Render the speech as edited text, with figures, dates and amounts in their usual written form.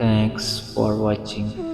Thanks for watching.